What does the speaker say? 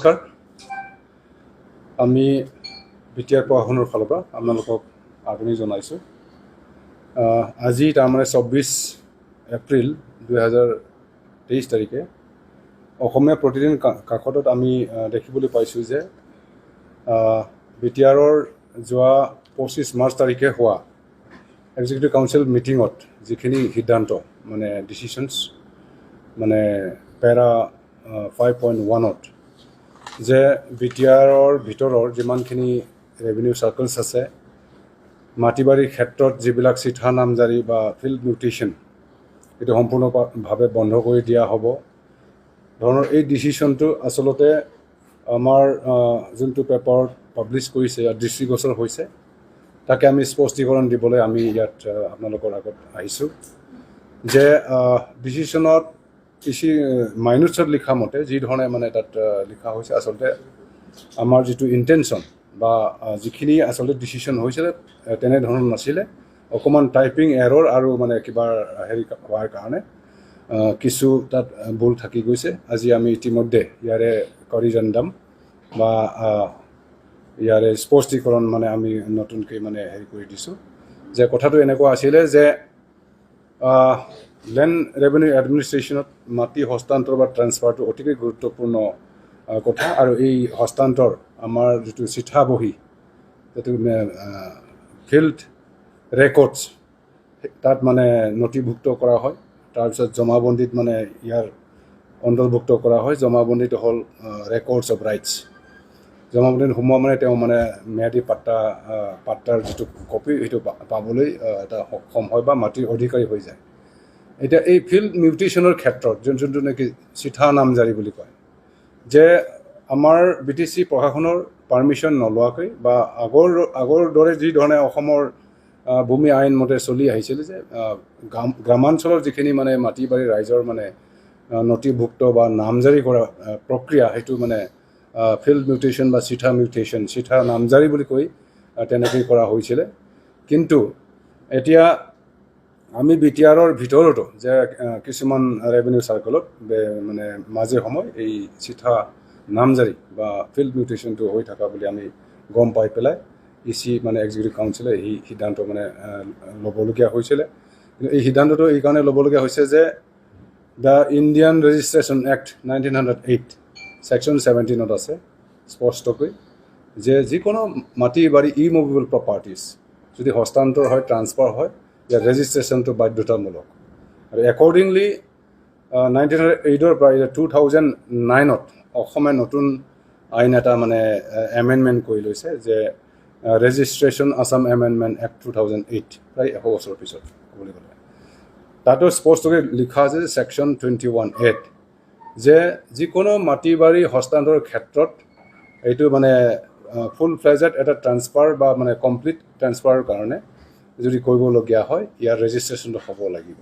নমস্কাৰ আমি বিটিআৰ প্ৰশাসনৰ ফালৰ পৰা আপোনালোকক আদৰণি জনাইছোঁ আজি তাৰমানে 24 এপ্ৰিল 2023 তাৰিখে অসমীয়া প্ৰতিদিন কাকতত আমি দেখিবলৈ পাইছোঁ যে বিটিআৰৰ যোৱা 25 মাৰ্চ তাৰিখে হোৱা এক্সিকিউটিভ কাউন্সিল মিটিঙত যিখিনি সিদ্ধান্ত মানে ডিচিশ্যনছ মানে পেৰা 5.1ত যে বিটিআৰৰ ভিতৰৰ যিমানখিনি ৰেভিনিউ চাৰ্কলছ আছে মাটিবাৰীৰ ক্ষেত্ৰত যিবিলাক চিঠা নামজাৰি বা ফিল্ড মিউটেশ্যন এইটো সম্পূৰ্ণভাৱে বন্ধ কৰি দিয়া হ'ব ধৰণৰ এই ডিচিশ্যনটো আচলতে আমাৰ যোনটো পেপাৰত পাব্লিছ কৰিছে ইয়াত দৃষ্টিগোচৰ হৈছে তাকে আমি স্পষ্টীকৰণ দিবলৈ আমি ইয়াত আপোনালোকৰ আগত আহিছোঁ যে ডিচিশ্যনত কিছু মাইনুটছত লিখা মতে যি ধৰণে মানে তাত লিখা হৈছে আচলতে আমাৰ যিটো ইণ্টেনশ্যন বা যিখিনি আচলতে ডিচিশ্যন হৈছিলে তেনেধৰণৰ নাছিলে অকণমান টাইপিং এৰৰ আৰু মানে কিবা হেৰি হোৱাৰ কাৰণে কিছু তাত ভুল থাকি গৈছে আজি আমি ইতিমধ্যে ইয়াৰে কৰিজণ্ডাম বা ইয়াৰে স্পষ্টীকৰণ মানে আমি নতুনকৈ মানে হেৰি কৰি দিছোঁ যে কথাটো এনেকুৱা আছিলে যে লেণ্ড ৰেভিনিউ এডমিনিষ্ট্ৰেশ্যনত মাটি হস্তান্তৰ বা ট্ৰান্সফাৰটো অতিকৈ গুৰুত্বপূৰ্ণ কথা আৰু এই হস্তান্তৰ আমাৰ যিটো চিঠা বহী যিটো ফিল্ড ৰেকৰ্ডছ তাত মানে নথিভুক্ত কৰা হয় তাৰপিছত জমাবন্দীত মানে ইয়াৰ অন্তৰ্ভুক্ত কৰা হয় জমাবন্দীটো হ'ল ৰেকৰ্ডছ অফ ৰাইটছ জমাবন্দীত সোমোৱা মানে তেওঁ মানে ম্যাদী পাট্টাৰ যিটো কপি সেইটো পাবলৈ এটা সক্ষম হয় বা মাটিৰ অধিকাৰী হৈ যায় এতিয়া এই ফিল্ড মিউটেশ্যনৰ ক্ষেত্ৰত যোনটো নেকি চিঠা নামজাৰি বুলি কয় যে আমাৰ BTC প্ৰশাসনৰ পাৰ্মিশ্যন নলোৱাকৈ বা আগৰ দৰে যি ধৰণে অসমৰ ভূমি আইন মতে চলি আহিছিল যে গ্ৰামাঞ্চলৰ যিখিনি মানে মাটি বাৰী ৰাইজৰ মানে নথিভুক্ত বা নামজাৰি কৰা প্ৰক্ৰিয়া সেইটো মানে ফিল্ড মিউটেশ্যন বা চিঠা নামজাৰি বুলি কৈ তেনেকৈ কৰা হৈছিলে কিন্তু এতিয়া আমি বিটিআৰৰ ভিতৰতো যে কিছুমান ৰেভিনিউ চাৰ্কলত মানে মাজে সময় এই চিঠা নামজাৰি বা ফিল্ড মিউটেশ্যনটো হৈ থকা বুলি আমি গম পাই পেলাই মানে এক্সিকিউটিভ কাউন্সিলে এই সিদ্ধান্ত মানে ল'বলগীয়া হৈছিলে কিন্তু এই সিদ্ধান্তটো এই কাৰণে ল'বলগীয়া হৈছে যে the Indian registration act 1908 section 17ত আছে স্পষ্টকৈ যে যিকোনো মাটি বাৰী ইমুভেবল প্ৰপাৰ্টিজ যদি হস্তান্তৰ হয় ট্ৰান্সফাৰ হয় ইয়াৰ ৰেজিষ্ট্ৰেশ্যনটো বাধ্যতামূলক আৰু একৰ্ডিংলি 1908ৰ পৰা 2009ত অসমে নতুন আইন এটা মানে এমেণ্ডমেণ্ট কৰি লৈছে যে ৰেজিষ্ট্ৰেশ্যন আছাম এমেণ্ডমেণ্ট এক্ট 2008 প্ৰায় 100 বছৰৰ পিছত ক'বলৈ গ'লে তাতো স্পষ্টকৈ লিখা আছে যে ছেকশ্যন 21A যে যিকোনো মাটি বাৰী হস্তান্তৰৰ ক্ষেত্ৰত এইটো মানে ফুল ফ্লেজড এটা ট্ৰান্সফাৰ বা মানে কমপ্লিট ট্ৰান্সফাৰৰ কাৰণে যদি কৰিবলগীয়া হয় ইয়াৰ ৰেজিষ্ট্ৰেশ্যনটো হ'ব লাগিব